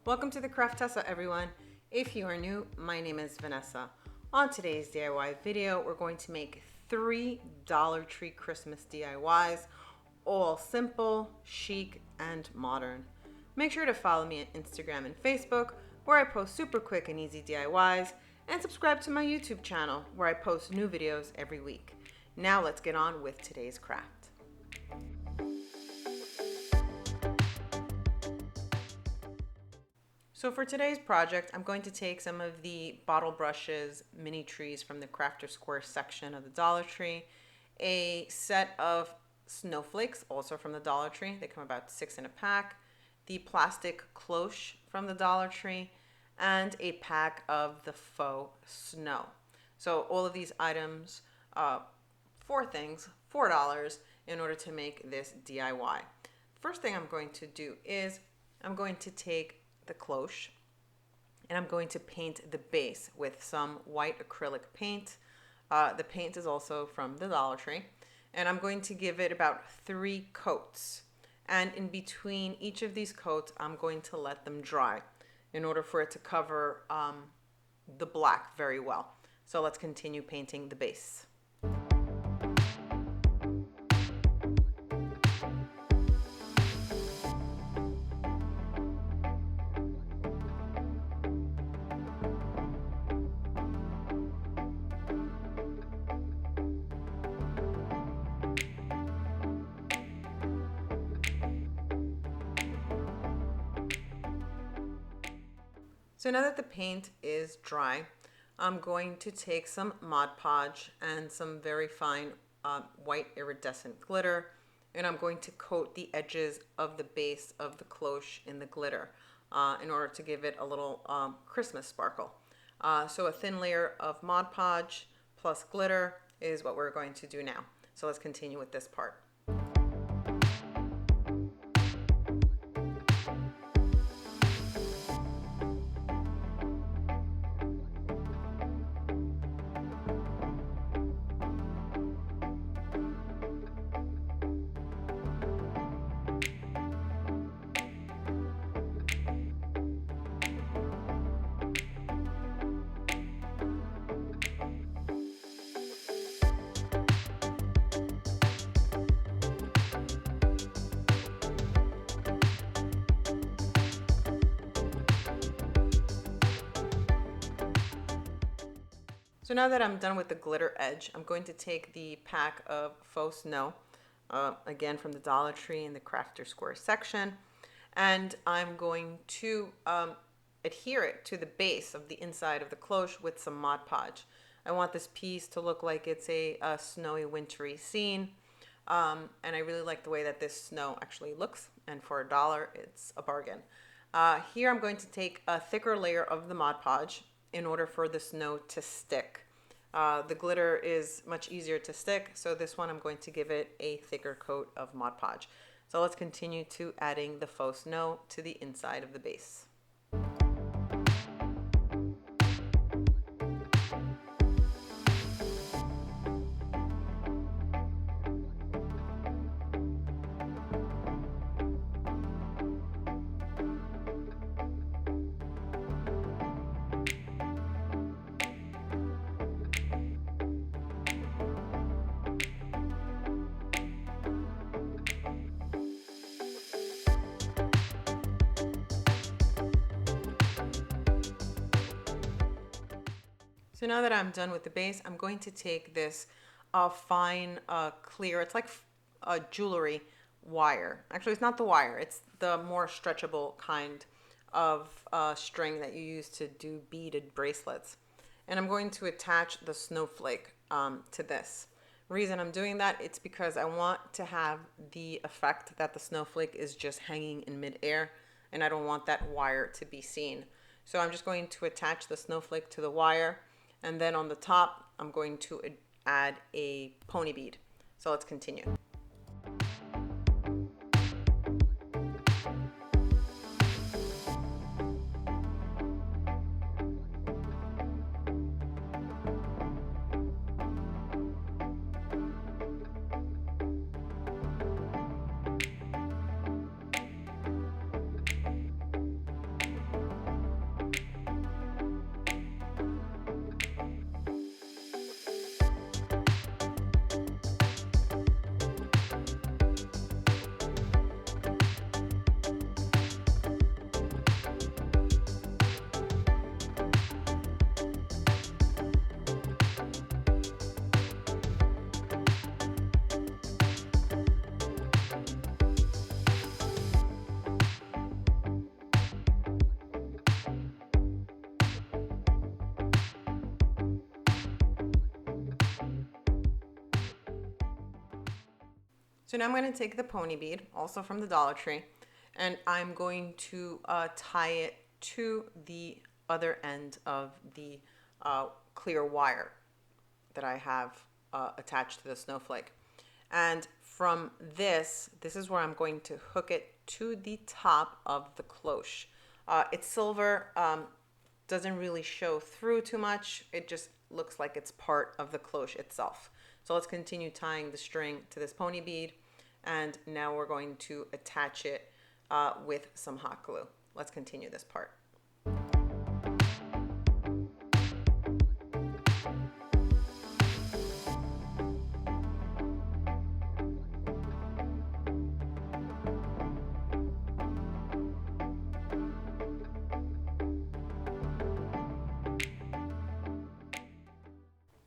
Welcome to the Craftessa, everyone. If you are new, my name is Vanessa. On today's DIY video, we're going to make 3 Dollar Tree Christmas DIYs, all simple, chic, and modern. Make sure to follow me on Instagram and Facebook, where I post super quick and easy DIYs, and subscribe to my YouTube channel, where I post new videos every week. Now let's get on with today's craft. So for today's project, I'm going to take some of the bottle brushes, mini trees from the Crafter Square section of the Dollar Tree, a set of snowflakes, also from the Dollar Tree. They come about 6 in a pack, the plastic cloche from the Dollar Tree, and a pack of the faux snow. So all of these items, 4 things, $4 in order to make this DIY. First thing I'm going to do is I'm going to take the cloche and I'm going to paint the base with some white acrylic paint. The paint is also from the Dollar Tree, and I'm going to give it about 3 coats, and in between each of these coats I'm going to let them dry in order for it to cover the black very well. So let's continue painting the base. So now that the paint is dry, I'm going to take some Mod Podge and some very fine white iridescent glitter, and I'm going to coat the edges of the base of the cloche in the glitter in order to give it a little Christmas sparkle. So a thin layer of Mod Podge plus glitter is what we're going to do now. So let's continue with this part. So now that I'm done with the glitter edge, I'm going to take the pack of faux snow, again from the Dollar Tree in the Crafter Square section, and I'm going to adhere it to the base of the inside of the cloche with some Mod Podge. I want this piece to look like it's a snowy, wintry scene, and I really like the way that this snow actually looks, and for $1, it's a bargain. Here I'm going to take a thicker layer of the Mod Podge in order for the snow to stick. The glitter is much easier to stick, so this one I'm going to give it a thicker coat of Mod Podge. So let's continue to adding the faux snow to the inside of the base. So now that I'm done with the base, I'm going to take this fine clear, it's like jewelry wire. Actually, it's not the wire, it's the more stretchable kind of string that you use to do beaded bracelets. And I'm going to attach the snowflake to this. Reason I'm doing that, it's because I want to have the effect that the snowflake is just hanging in midair, and I don't want that wire to be seen. So I'm just going to attach the snowflake to the wire, and then on the top, I'm going to add a pony bead. So let's continue. So now I'm going to take the pony bead, also from the Dollar Tree, and I'm going to tie it to the other end of the clear wire that I have attached to the snowflake. And from this is where I'm going to hook it to the top of the cloche. It's silver, doesn't really show through too much. It just looks like it's part of the cloche itself. So let's continue tying the string to this pony bead. And now we're going to attach it with some hot glue. Let's continue this part.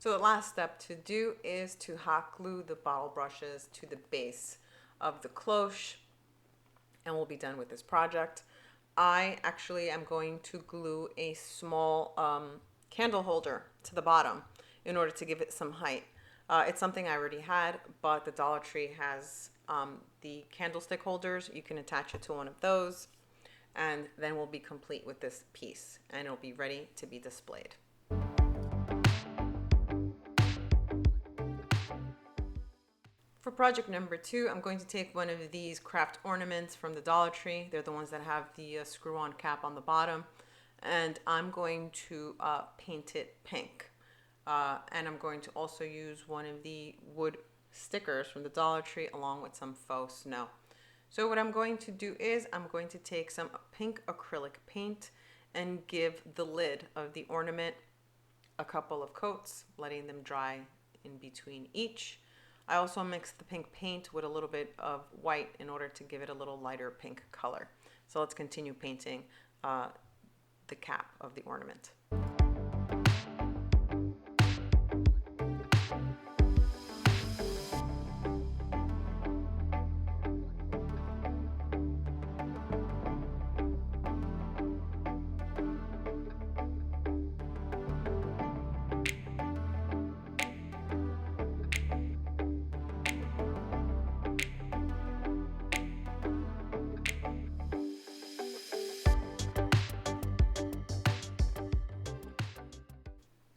So the last step to do is to hot glue the bottle brushes to the base of the cloche, and we'll be done with this project. I actually am going to glue a small candle holder to the bottom in order to give it some height. It's something I already had, but the Dollar Tree has the candlestick holders. You can attach it to one of those, and then we'll be complete with this piece, and it'll be ready to be displayed. For project number 2, I'm going to take one of these craft ornaments from the Dollar Tree. They're the ones that have the screw-on cap on the bottom. And I'm going to paint it pink. And I'm going to also use one of the wood stickers from the Dollar Tree along with some faux snow. So what I'm going to do is I'm going to take some pink acrylic paint and give the lid of the ornament a couple of coats, letting them dry in between each. I also mixed the pink paint with a little bit of white in order to give it a little lighter pink color. So let's continue painting the cap of the ornament.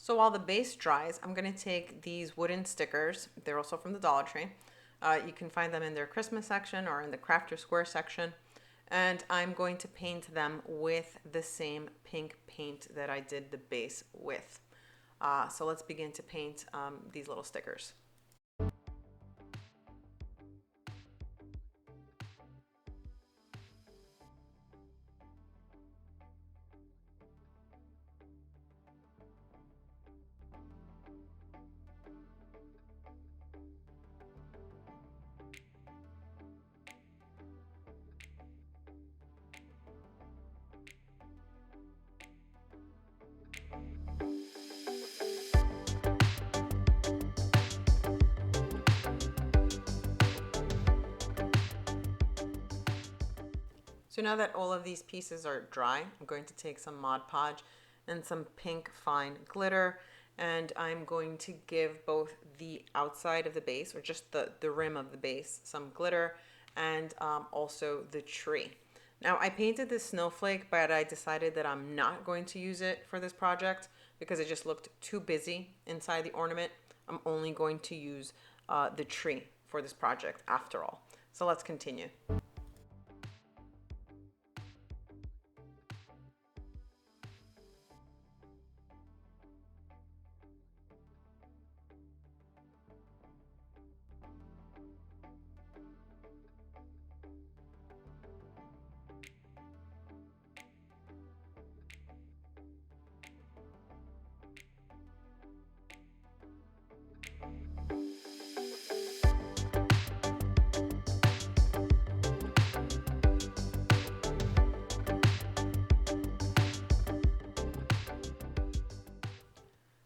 So while the base dries, I'm going to take these wooden stickers. They're also from the Dollar Tree. You can find them in their Christmas section or in the Crafter Square section. And I'm going to paint them with the same pink paint that I did the base with. So let's begin to paint these little stickers. So now that all of these pieces are dry, I'm going to take some Mod Podge and some pink fine glitter, and I'm going to give both the outside of the base, or just the rim of the base, some glitter, and also the tree. Now I painted this snowflake, but I decided that I'm not going to use it for this project because it just looked too busy inside the ornament. I'm only going to use the tree for this project after all. So let's continue.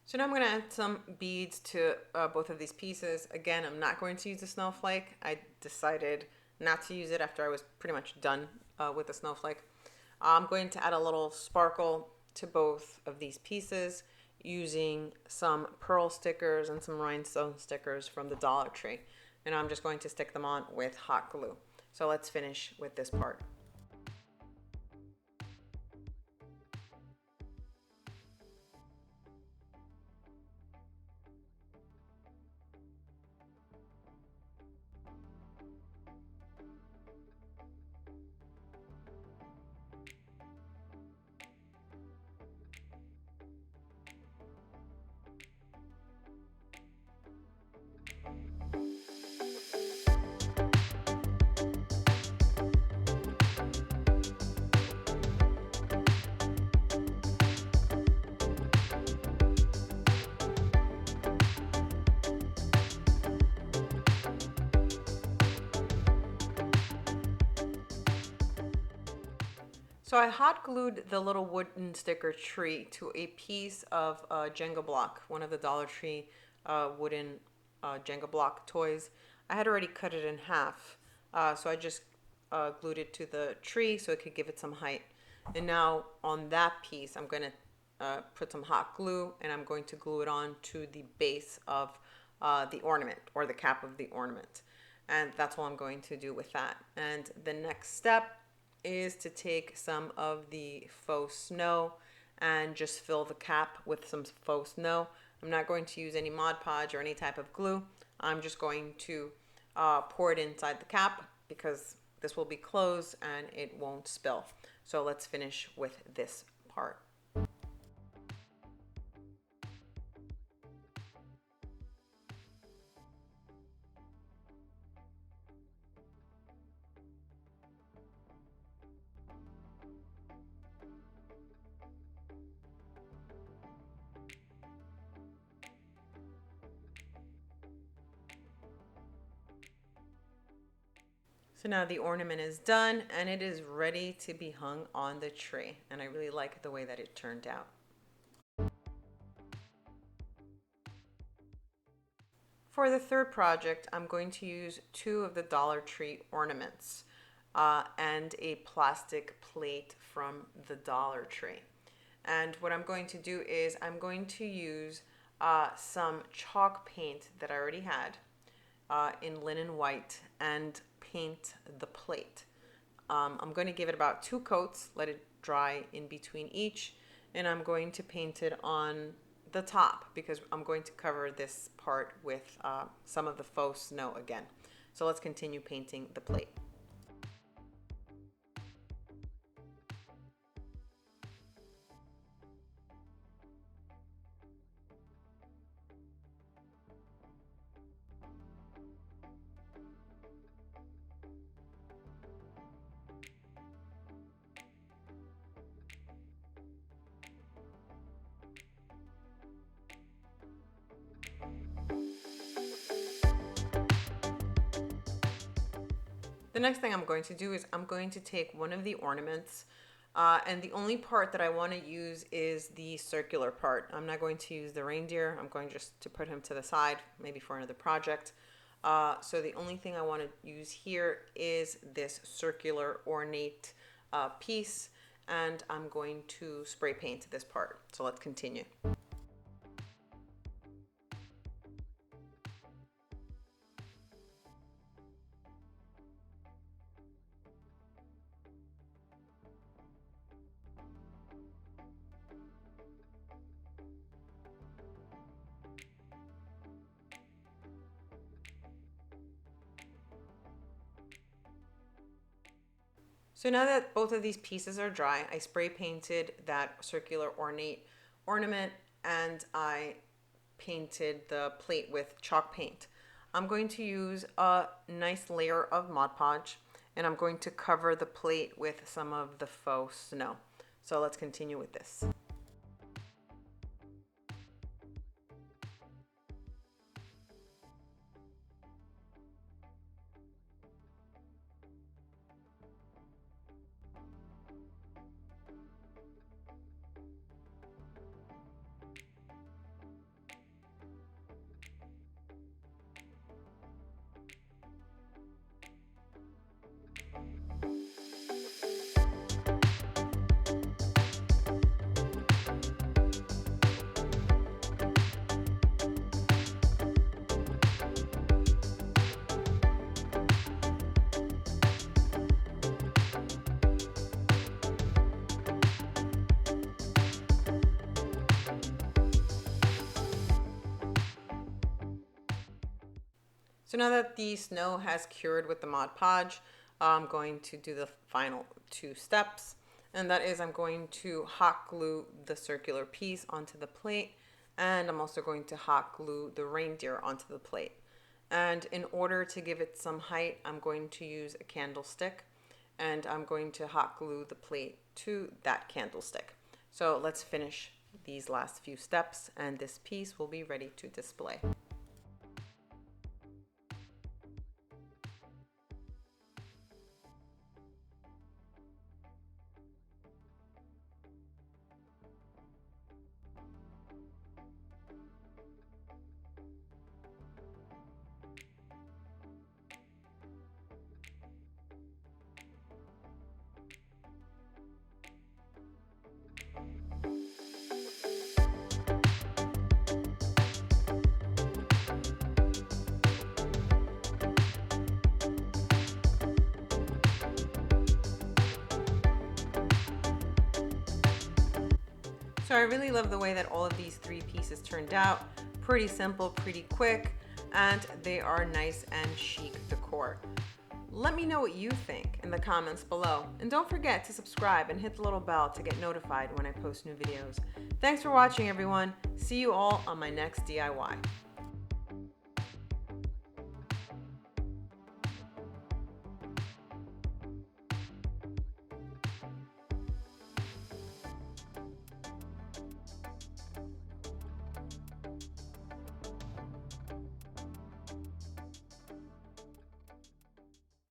So now I'm going to add some beads to both of these pieces. Again, I'm not going to use the snowflake. I decided not to use it after I was pretty much done with the snowflake. I'm going to add a little sparkle to both of these pieces using some pearl stickers and some rhinestone stickers from the Dollar Tree. and I'm just going to stick them on with hot glue. So let's finish with this part. So I hot glued the little wooden sticker tree to a piece of Jenga block, one of the Dollar Tree wooden Jenga block toys. I had already cut it in half, so I just glued it to the tree so it could give it some height. And now on that piece, I'm going to put some hot glue, and I'm going to glue it on to the base of the ornament, or the cap of the ornament. And that's all I'm going to do with that. And the next step is to take some of the faux snow and just fill the cap with some faux snow. I'm not going to use any Mod Podge or any type of glue. I'm just going to pour it inside the cap because this will be closed and it won't spill. So let's finish with this part. So now the ornament is done and it is ready to be hung on the tree. And I really like the way that it turned out. For the third project, I'm going to use 2 of the Dollar Tree ornaments and a plastic plate from the Dollar Tree. And what I'm going to do is I'm going to use some chalk paint that I already had in linen white and paint the plate. I'm going to give it about 2 coats, let it dry in between each, and I'm going to paint it on the top because I'm going to cover this part with some of the faux snow again. So let's continue painting the plate. The next thing I'm going to do is I'm going to take one of the ornaments and the only part that I want to use is the circular part. I'm not going to use the reindeer. I'm going just to put him to the side, maybe for another project. So the only thing I want to use here is this circular ornate piece, and I'm going to spray paint this part. So let's continue. So now that both of these pieces are dry, I spray painted that circular ornate ornament and I painted the plate with chalk paint. I'm going to use a nice layer of Mod Podge and I'm going to cover the plate with some of the faux snow. So let's continue with this. So now that the snow has cured with the Mod Podge, I'm going to do the final 2 steps. And that is I'm going to hot glue the circular piece onto the plate, and I'm also going to hot glue the reindeer onto the plate. And in order to give it some height, I'm going to use a candlestick, and I'm going to hot glue the plate to that candlestick. So let's finish these last few steps, and this piece will be ready to display. So I really love the way that all of these 3 pieces turned out. Pretty simple, pretty quick, and they are nice and chic decor. Let me know what you think in the comments below. And don't forget to subscribe and hit the little bell to get notified when I post new videos. Thanks for watching, everyone. See you all on my next DIY.